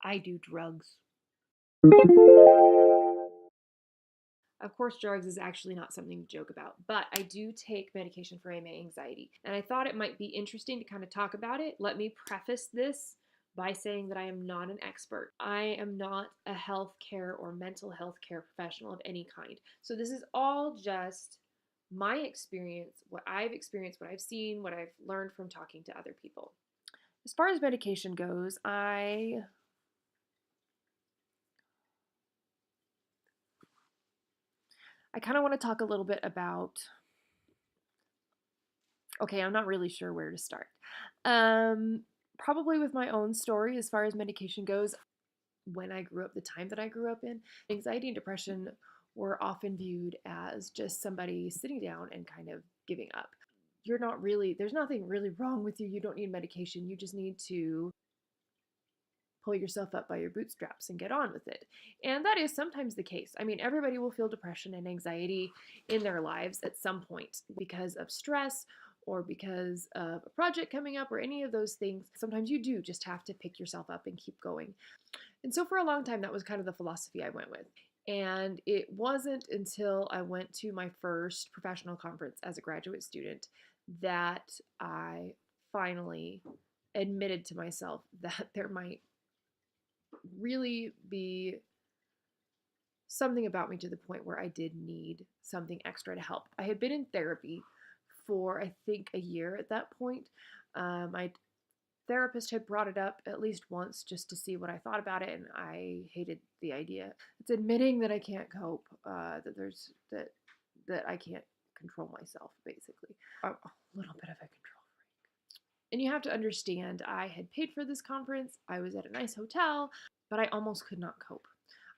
I do drugs. Of course, drugs is actually not something to joke about, but I do take medication for my anxiety. And I thought it might be interesting to kind of talk about it. Let me preface this by saying that I am not an expert. I am not a healthcare or mental health care professional of any kind. So this is all just my experience, what I've experienced, what I've seen, what I've learned from talking to other people. As far as medication goes, I kind of want to talk a little bit about, okay, I'm not really sure where to start. Probably with my own story as far as medication goes. When I grew up, the time that I grew up in, anxiety and depression were often viewed as just somebody sitting down and kind of giving up. There's nothing really wrong with you. You don't need medication. You just need to pull yourself up by your bootstraps and get on with it. And that is sometimes the case. I mean, everybody will feel depression and anxiety in their lives at some point because of stress or because of a project coming up or any of those things. Sometimes you do just have to pick yourself up and keep going. And so for a long time, that was kind of the philosophy I went with. And it wasn't until I went to my first professional conference as a graduate student that I finally admitted to myself that there might really be something about me to the point where I did need something extra to help. I had been in therapy for, I think, a year at that point. My therapist had brought it up at least once just to see what I thought about it, and I hated the idea. It's admitting that I can't cope, that I can't control myself, basically. I'm a little bit of a control freak. And you have to understand, I had paid for this conference, I was at a nice hotel, but I almost could not cope.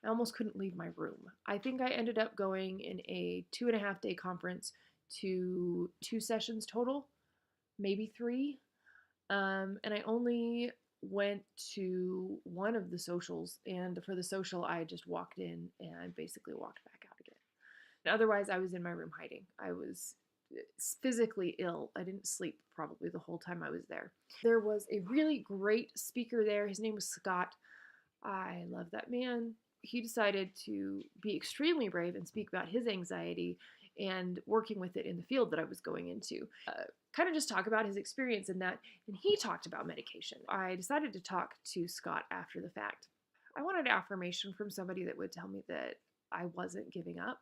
I almost couldn't leave my room. I think I ended up going in a 2.5-day conference to 2 sessions total, maybe 3. And I only went to one of the socials, and for the social, I just walked in and basically walked back out again. And otherwise, I was in my room hiding. I was physically ill. I didn't sleep probably the whole time I was there. There was a really great speaker there. His name was Scott. I love that man. He decided to be extremely brave and speak about his anxiety and working with it in the field that I was going into. Kind of just talk about his experience in that, and he talked about medication. I decided to talk to Scott after the fact. I wanted affirmation from somebody that would tell me that I wasn't giving up.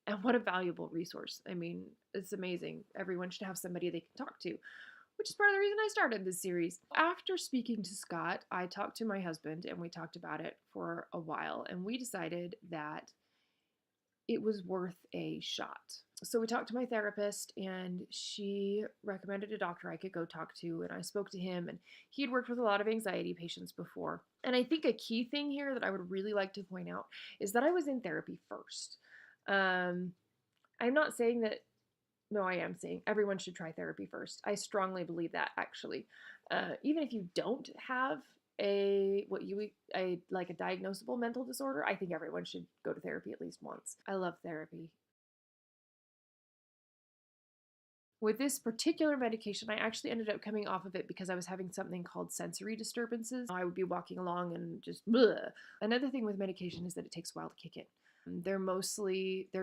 And what a valuable resource. I mean, it's amazing. Everyone should have somebody they can talk to, which is part of the reason I started this series. After speaking to Scott, I talked to my husband and we talked about it for a while, and we decided that it was worth a shot. So we talked to my therapist, and she recommended a doctor I could go talk to, and I spoke to him, and he had worked with a lot of anxiety patients before. And I think a key thing here that I would really like to point out is that I was in therapy first. I'm not saying that, no, I am saying everyone should try therapy first. I strongly believe that, actually. Even if you don't have a diagnosable mental disorder, I think everyone should go to therapy at least once. I love therapy. With this particular medication, I actually ended up coming off of it because I was having something called sensory disturbances. I would be walking along and just bleh. Another thing with medication is that it takes a while to kick in. They're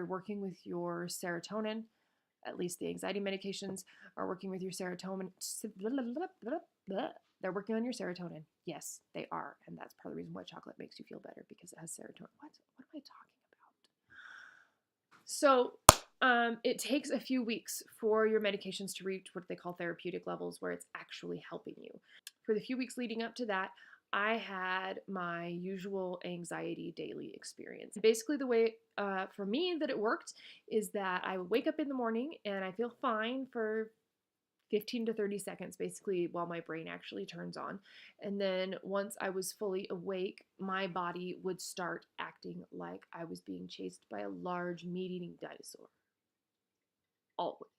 working with your serotonin. At least the anxiety medications are working with your serotonin. They're working on your serotonin. Yes, they are. And that's part of the reason why chocolate makes you feel better, because it has serotonin. What am I talking about? So it takes a few weeks for your medications to reach what they call therapeutic levels, where it's actually helping you. For the few weeks leading up to that, I had my usual anxiety daily experience. Basically, the way for me that it worked is that I would wake up in the morning and I feel fine for 15 to 30 seconds, basically, while my brain actually turns on. And then once I was fully awake, my body would start acting like I was being chased by a large meat-eating dinosaur. Always.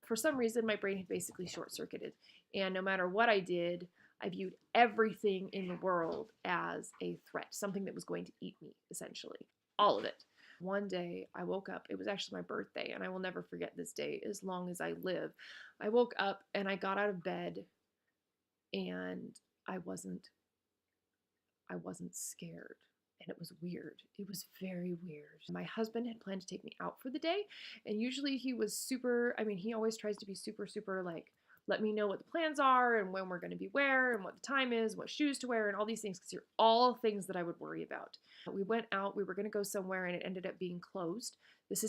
For some reason, my brain had basically short-circuited. And no matter what I did, I viewed everything in the world as a threat, something that was going to eat me, essentially. All of it. One day, I woke up. It was actually my birthday, and I will never forget this day as long as I live. I woke up, and I got out of bed and I wasn't scared. And it was weird. It was very weird. My husband had planned to take me out for the day, and usually he was super, I mean, he always tries to be super like, let me know what the plans are and when we're going to be where and what the time is, what shoes to wear and all these things, because they're all things that I would worry about. We went out, we were going to go somewhere, and it ended up being closed. This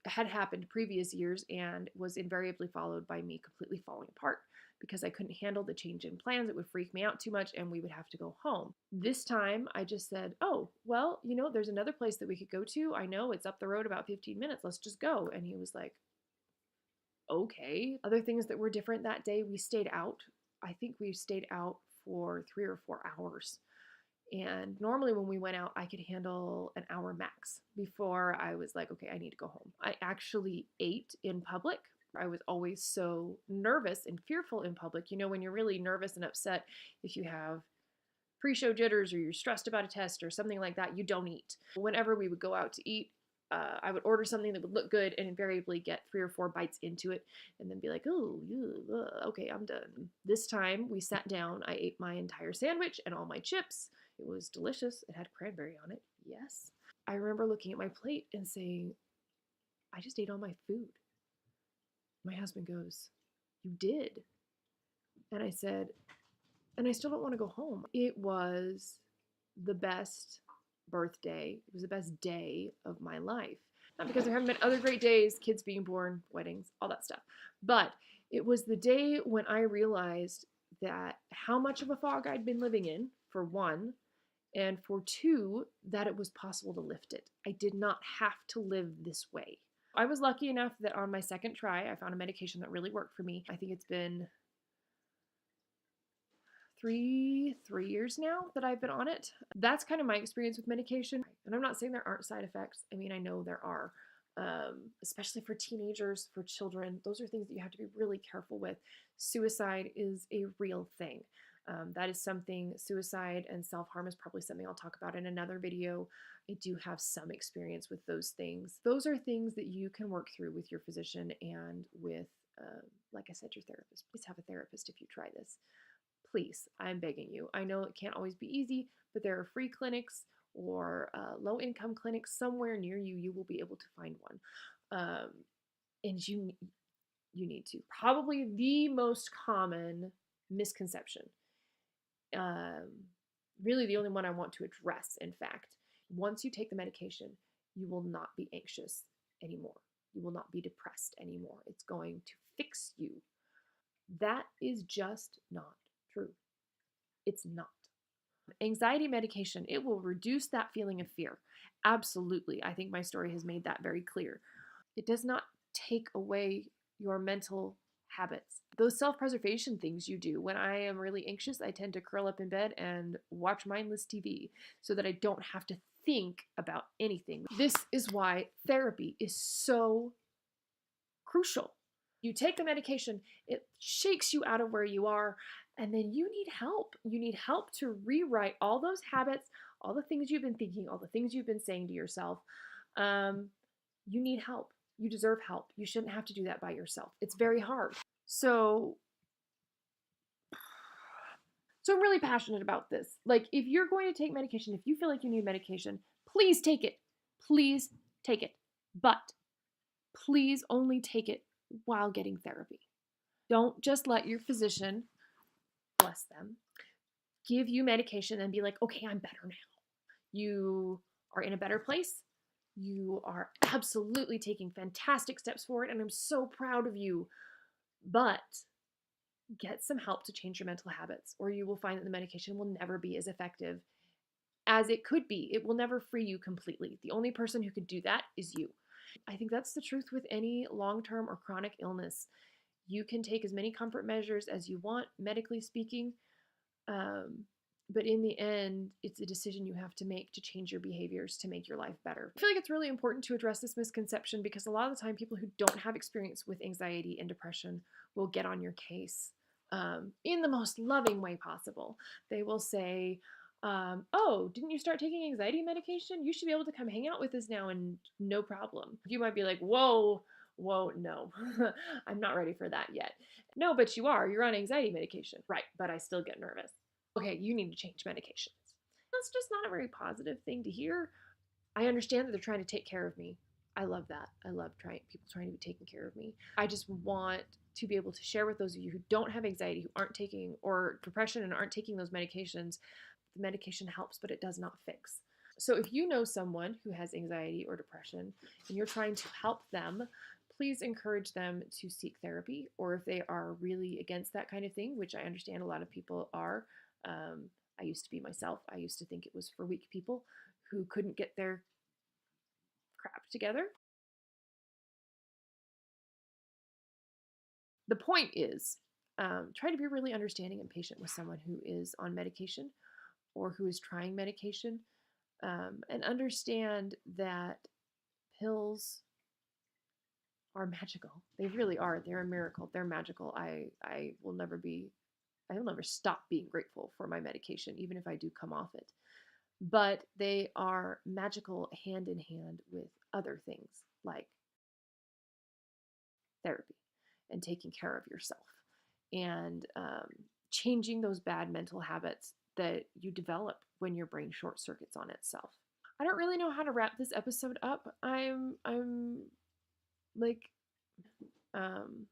had happened previous years and was invariably followed by me completely falling apart because I couldn't handle the change in plans. It would freak me out too much and we would have to go home. This time I just said, oh, well, there's another place that we could go to. I know it's up the road about 15 minutes. Let's just go. And he was like, okay. Other things that were different that day, we stayed out. I think we stayed out for 3 or 4 hours. And normally when we went out, I could handle an hour max before I was like, okay, I need to go home. I actually ate in public. I was always so nervous and fearful in public. When you're really nervous and upset, if you have pre-show jitters or you're stressed about a test or something like that, you don't eat. Whenever we would go out to eat, I would order something that would look good and invariably get 3 or 4 bites into it and then be like, oh, okay, I'm done. This time we sat down, I ate my entire sandwich and all my chips. It was delicious. It had cranberry on it. Yes. I remember looking at my plate and saying, I just ate all my food. My husband goes, you did. And I said, and I still don't want to go home. It was the best birthday. It was the best day of my life. Not because there haven't been other great days, kids being born, weddings, all that stuff. But it was the day when I realized that how much of a fog I'd been living in, for one, and for two, that it was possible to lift it. I did not have to live this way. I was lucky enough that on my second try, I found a medication that really worked for me. I think it's been three years now that I've been on it. That's kind of my experience with medication. And I'm not saying there aren't side effects. I mean, I know there are, especially for teenagers, for children. Those are things that you have to be really careful with. Suicide is a real thing. That is something, suicide and self-harm is probably something I'll talk about in another video. I do have some experience with those things. Those are things that you can work through with your physician and with, like I said, your therapist. Please have a therapist if you try this. Please, I'm begging you. I know it can't always be easy, but there are free clinics or low-income clinics somewhere near you. You will be able to find one. And you need to. Probably the most common misconception, really the only one I want to address, in fact. Once you take the medication, you will not be anxious anymore. You will not be depressed anymore. It's going to fix you. That is just not true. It's not. Anxiety medication, it will reduce that feeling of fear. Absolutely. I think my story has made that very clear. It does not take away your mental habits. Those self-preservation things you do. When I am really anxious, I tend to curl up in bed and watch mindless TV so that I don't have to think about anything. This is why therapy is so crucial. You take the medication, it shakes you out of where you are, and then you need help. You need help to rewrite all those habits, all the things you've been thinking, all the things you've been saying to yourself. You need help. You deserve help. You shouldn't have to do that by yourself. It's very hard. So I'm really passionate about this. Like, if you're going to take medication, if you feel like you need medication, please take it. Please take it. But please only take it while getting therapy. Don't just let your physician, bless them, give you medication and be like, okay, I'm better now. You are in a better place. You are absolutely taking fantastic steps forward, and I'm so proud of you. But get some help to change your mental habits, or you will find that the medication will never be as effective as it could be. It will never free you completely. The only person who could do that is you. I think that's the truth with any long-term or chronic illness. You can take as many comfort measures as you want, medically speaking, but in the end, it's a decision you have to make to change your behaviors to make your life better. I feel like it's really important to address this misconception because a lot of the time people who don't have experience with anxiety and depression will get on your case in the most loving way possible. They will say, oh, didn't you start taking anxiety medication? You should be able to come hang out with us now and no problem. You might be like, whoa, Whoa, no, I'm not ready for that yet. No, but you are. You're on anxiety medication. Right, but I still get nervous. Okay, you need to change medications. That's just not a very positive thing to hear. I understand that they're trying to take care of me. I love that. I love people trying to be taking care of me. I just want to be able to share with those of you who don't have anxiety, who aren't taking, or depression and aren't taking those medications. The medication helps, but it does not fix. So if you know someone who has anxiety or depression and you're trying to help them, please encourage them to seek therapy. Or if they are really against that kind of thing, which I understand a lot of people are, I used to be myself. I used to think it was for weak people who couldn't get their crap together. The point is, try to be really understanding and patient with someone who is on medication or who is trying medication, and understand that pills are magical. They really are. They're a miracle. They're magical. I will never stop being grateful for my medication, even if I do come off it. But they are magical hand in hand with other things like therapy and taking care of yourself and changing those bad mental habits that you develop when your brain short circuits on itself. I don't really know how to wrap this episode up. I'm like um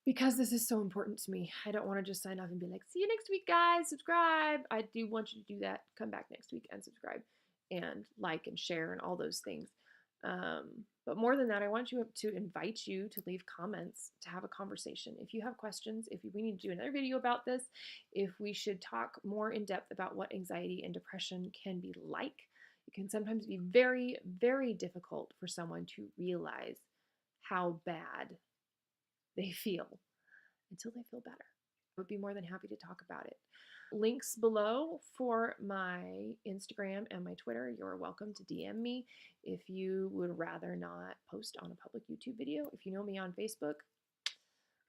because this is so important to me. I don't want to just sign off and be like, see you next week, guys, subscribe. I do want you to do that. Come back next week and subscribe and like and share and all those things. But more than that, I want you to invite you to leave comments, to have a conversation. If you have questions, if we need to do another video about this, if we should talk more in depth about what anxiety and depression can be like, it can sometimes be very, very difficult for someone to realize how bad they feel until they feel better. I would be more than happy to talk about it. Links below for my Instagram and my Twitter. You're welcome to DM me if you would rather not post on a public YouTube video. If you know me on Facebook,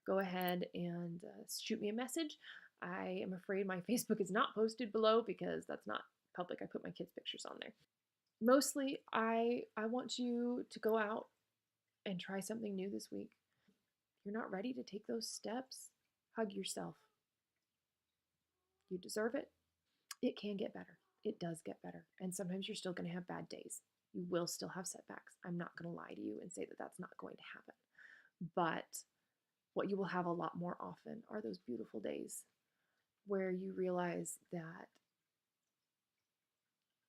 go ahead and shoot me a message. I am afraid my Facebook is not posted below because that's not public. I put my kids' pictures on there. Mostly, I want you to go out and try something new this week. If you're not ready to take those steps, hug yourself. You deserve it. It can get better. It does get better. And sometimes you're still going to have bad days. You will still have setbacks. I'm not going to lie to you and say that that's not going to happen. But what you will have a lot more often are those beautiful days where you realize that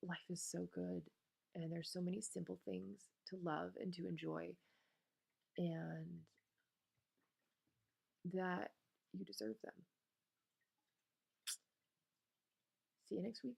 life is so good and there's so many simple things to love and to enjoy, and that you deserve them. See you next week.